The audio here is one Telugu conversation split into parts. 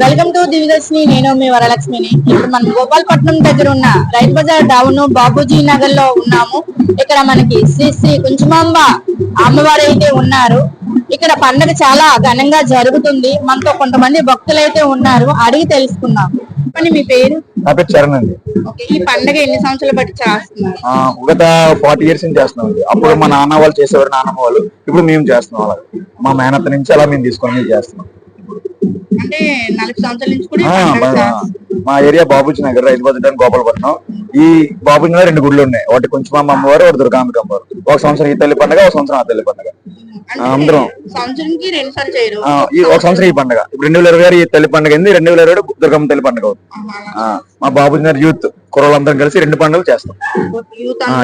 Welcome to Divyadarshini. నేను మీ వరలక్ష్మిని. ఇప్పుడు మనం గోపాలపట్నం దగ్గర ఉన్న రైతు బజార్ డౌన్ బాబూజీ నగర్ లో ఉన్నాము. ఇక్కడ మనకి శ్రీ శ్రీ కుంచుమాంబ అమ్మవారు అయితే ఉన్నారు. ఇక్కడ పండుగ చాలా ఘనంగా జరుగుతుంది. మనతో కొంతమంది భక్తులు అయితే ఉన్నారు, అడిగి తెలుసుకుందాం. చెప్పండి మీ పేరు? నా పేరు చరణ్ అండి. ఈ పండుగ ఎన్ని సంవత్సరాలు బట్టి చేస్తున్నారు? గత 40 years నుంచి చేస్తున్నాం. అప్పుడు మా నాన్న వాళ్ళు చేసేవారు, నాన్నమ్మ వాళ్ళు. ఇప్పుడు మేము చేస్తున్నాం. అలా మా మేనత్త నుంచి అలా మేము తీసుకొని చేస్తున్నాం. అంటే 40 సంవత్సరాల నుంచి కూడా మా ఏరియా బాబూజీ నగర్, రైతు బజార్, గోపాలపట్నం. ఈ బాబూజీ నగర్ 2 గుళ్ళు ఉన్నాయి. ఒకటి కుంచుమాంబ అమ్మవారు, ఒకటి దుర్గాంబిక అమ్మవారు. ఒక సంవత్సరం ఈ తల్లి పండుగ, ఒక సంవత్సరం ఆ తల్లి పండుగ. అందరం ఒక సంవత్సరం ఈ పండుగ. ఇప్పుడు 2026 ఈ తల్లి పండుగ అయింది. 2027 దుర్గమ్మ తల్లి పండుగ అవుతుంది. మా బాబూజీ నగర్ యూత్ కుర్రోళ్ళందరం కలిసి 2 పండుగలు చేస్తాం.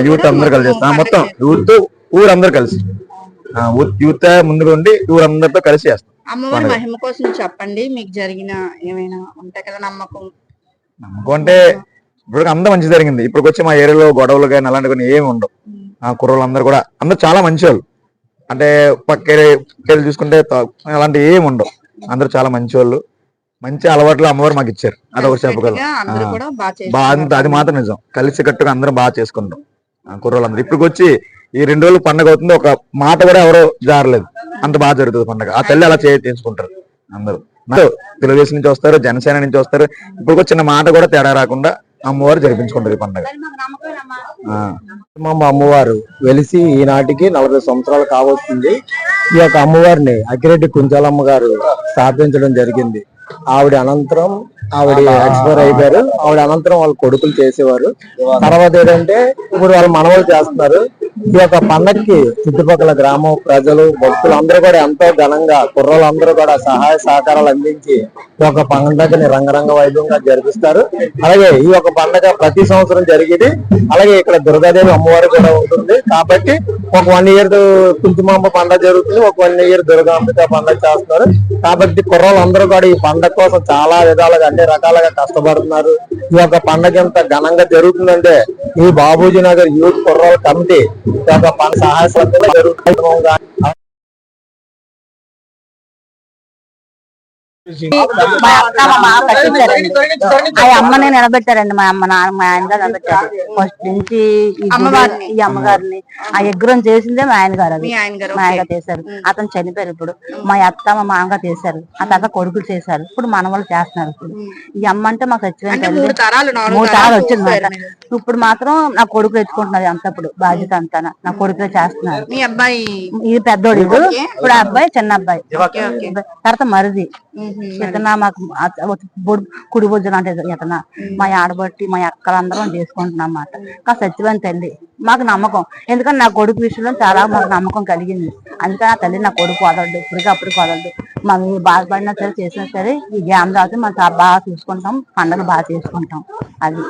యూత్ అందరూ కలిసి చేస్తాం. మొత్తం యూత్ ఊరందరూ కలిసి యూత్ ముందుగా ఉండి ఊరందరితో కలిసి చేస్తాం. అమ్మవారి మహిమ కోసం చెప్పండి. మీకు జరిగిన ఏమైనా ఉంటాయి కదా నమ్మకం అంటే ఇప్పుడు అంతా మంచి జరిగింది. ఇప్పుడు వచ్చి మా ఏరియాలో గొడవలు కానీ అలాంటి కొన్ని ఏమి ఉండవు. కుర్రోళ్ళందరూ కూడా అందరూ చాలా మంచి వాళ్ళు. అంటే పక్కేళ్ళు చూసుకుంటే అలాంటి ఏమి ఉండవు. అందరూ చాలా మంచి వాళ్ళు. మంచి అలవాట్లు అమ్మవారు మాకు ఇచ్చారు. అదొకటి చెప్పగలం. అది మాత్రం నిజం. కలిసి కట్టుగా అందరం బాగా చేసుకుంటాం కుర్రోళ్ళందరూ. ఇప్పుడు వచ్చి ఈ 2 రోజులు పండుగ అవుతుంది. ఒక మాట కూడా ఎవరో జారలేదు. అంత బాగా జరుగుతుంది పండుగ. ఆ తల్లి అలా చేసుకుంటారు అందరూ. తెలుగుదేశం నుంచి వస్తారు, జనసేన నుంచి వస్తారు. ఇప్పుడు చిన్న మాట కూడా తేడా రాకుండా అమ్మవారు జరిపించుకుంటారు ఈ పండుగ. మా అమ్మవారు వెలిసి ఈనాటికి 40 సంవత్సరాలు కావస్తుంది. ఈ యొక్క అమ్మవారిని అక్కిరెడ్డి కుంచాలమ్మ గారు స్థాపించడం జరిగింది. ఆవిడ అనంతరం ఆవిడ ఎక్స్పైర్ అయిపోయారు. ఆవిడ అనంతరం వాళ్ళ కొడుకులు చేసేవారు. తర్వాత ఏంటంటే ఇప్పుడు వాళ్ళు మనవలు చేస్తున్నారు. ఈ యొక్క పండగకి చుట్టుపక్కల గ్రామం ప్రజలు, భక్తులు అందరూ కూడా ఎంతో ఘనంగా కుర్రోళ్ళందరూ కూడా సహాయ సహకారాలు అందించి ఈ యొక్క పండగని రంగరంగ వైభవంగా జరిపిస్తారు. అలాగే ఈ యొక్క పండగ ప్రతి సంవత్సరం జరిగేది. అలాగే ఇక్కడ దుర్గాదేవి అమ్మవారు కూడా ఉంటుంది. కాబట్టి ఒక 1 year కుంచుమాంబ పండుగ జరుగుతుంది, ఒక 1 year దుర్గాంబిక పండుగ చేస్తున్నారు. కాబట్టి కుర్రోళ్ళందరూ కూడా ఈ పండగ కోసం చాలా విధాలుగా అన్ని రకాలుగా కష్టపడుతున్నారు. ఈ యొక్క పండగ ఎంత ఘనంగా జరుగుతుందంటే ఈ బాబూజీ నగర్ యూత్ కుర్రోళ్ళ కమిటీ సహాయ జరుగుతుంది. మా అక్క మా మామ కట్టించారండి. ఆ అమ్మని నిలబెట్టారండి. మా అమ్మ నాన్న మా ఆయన గారు నిలబెట్టారు. ఫస్ట్ నుంచి ఈ అమ్మగారిని ఆ ఎగ్గురం చేసిందే మా ఆయన గారు. అది మా ఆయన చేశారు. అతను చనిపోయారు. ఇప్పుడు మా అత్త మా మామగారు చేశారు. ఆ తర్వాత కొడుకులు చేశారు. ఇప్పుడు మన వాళ్ళు చేస్తున్నారు. ఇప్పుడు ఈ అమ్మ అంటే మాకు చచ్చిపోయింది. 3 తరాలు వచ్చింది. ఇప్పుడు మాత్రం నా కొడుకులు ఎత్తుకుంటున్నారు. అంత ఇప్పుడు బాధ్యత అంతా నా కొడుకులే చేస్తున్నారు. మీ అబ్బాయి ఇది పెద్దోడు. ఇప్పుడు అబ్బాయి చిన్న అబ్బాయి. తర్వాత మరిది ఇతన మాకు కుడి భుజన అంటే ఇతన మా ఆడబట్టి మా అక్కలందరం చేసుకుంటున్నాం అన్నమాట. కాస్త సత్యవతి తల్లి మాకు నమ్మకం. ఎందుకంటే నా కొడుకు విషయంలో చాలా మాకు నమ్మకం కలిగింది. అందుకని ఆ తల్లి నా కొడుకు వదలదు. ఇప్పటికీ అప్పటికి వదలదు. మనం బాధపడినా సరే చేసినా సరే ఈ జ్ఞానం రాదు. మనం బాగా చూసుకుంటాం. పండుగలు బాగా చేసుకుంటాం. అది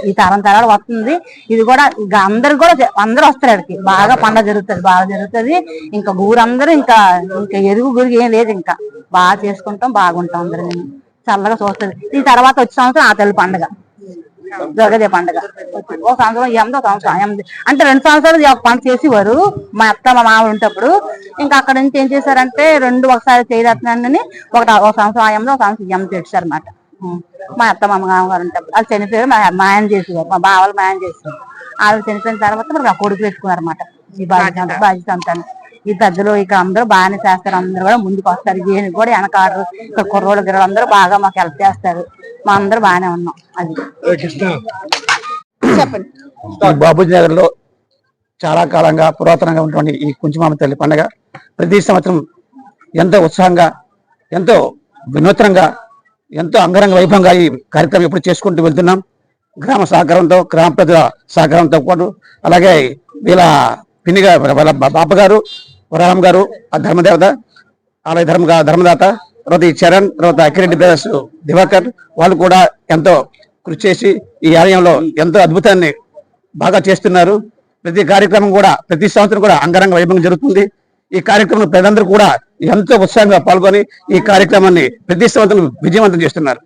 ఈ తరాలు వస్తుంది. ఇది కూడా అందరు కూడా అందరూ వస్తారు. అక్కడికి బాగా పండుగ జరుగుతుంది. బాగా జరుగుతుంది. ఇంకా ఊరందరూ ఇంకా ఎరుగు గురికి ఏం లేదు. ఇంకా బాగా చేసుకుంటాం. బాగుంటాం. అందరం చల్లగా చూస్తుంది. ఈ తర్వాత వచ్చే సంవత్సరం ఆ తల్లి పండుగ దుర్గదే పండుగ. ఒక సంవత్సరం ఏమో సంవత్సరం అంటే 2 సంవత్సరాలు పంట చేసేవారు మా అత్త మా మామ ఉంటప్పుడు. ఇంకా అక్కడ నుంచి ఏం చేశారంటే 2 ఒకసారి చేయరత్నాన్ని ఒక సంవత్సరం ఆయంలో ఒక సంవత్సరం ఎమ్మ తెచ్చారు అన్నమాట. మా అత్త మా మామగారు ఉంటప్పుడు వాళ్ళు చనిపోయారు. మా ఆయన చేసేవారు. మా బావలు మా ఆయన చేసేవారు. వాళ్ళు చనిపోయిన తర్వాత మరి ఆ కొడుకు పెట్టుకున్నారు అన్నమాట. ఈ బాధ్యత అంతా ఈ పెద్దలు ఇక అందరూ బాగానే చేస్తారు. అందరూ కూడా ముందుకు వస్తారు. దేనికి కూడా వెనకాడరు. ఇక్కడ కుర్రోళ్ళు గిర్రోళ్ళు అందరూ బాగా మాకు హెల్ప్ చేస్తారు. మా అందరూ బాగానే ఉన్నాం. అది చెప్పండి. బాబూజీ నగర్ లో చాలా కాలంగా పురాతనంగా ఉన్నటువంటి ఈ కుంచుమాంబ తల్లి పండుగ ప్రతి సంవత్సరం ఎంతో ఉత్సాహంగా, ఎంతో వినూత్నంగా, ఎంతో అంగరంగ వైభవంగా ఈ కార్యక్రమం ఎప్పుడు చేసుకుంటూ వెళ్తున్నాం. గ్రామ సహకారంతో, గ్రామ ప్రజల సహకారంతో పాటు అలాగే వీళ్ళ పిన్ని గారు, వాళ్ళ బాప గారు, వరరామ్ గారు, ఆ ధర్మదేవత ఆలయ ధర్మదాత, తర్వాత ఈ చరణ్, తర్వాత అక్కిరెడ్డి బ్రదర్స్ దివాకర్ వాళ్ళు కూడా ఎంతో కృషి చేసి ఈ ఆలయంలో ఎంతో అద్భుతాన్ని బాగా చేస్తున్నారు. ప్రతి కార్యక్రమం కూడా ప్రతి సంవత్సరం కూడా అంగరంగ వైభవం జరుగుతుంది. ఈ కార్యక్రమంలో ప్రజలందరూ కూడా ఎంతో ఉత్సాహంగా పాల్గొని ఈ కార్యక్రమాన్ని ప్రతి సంవత్సరం విజయవంతం చేస్తున్నారు.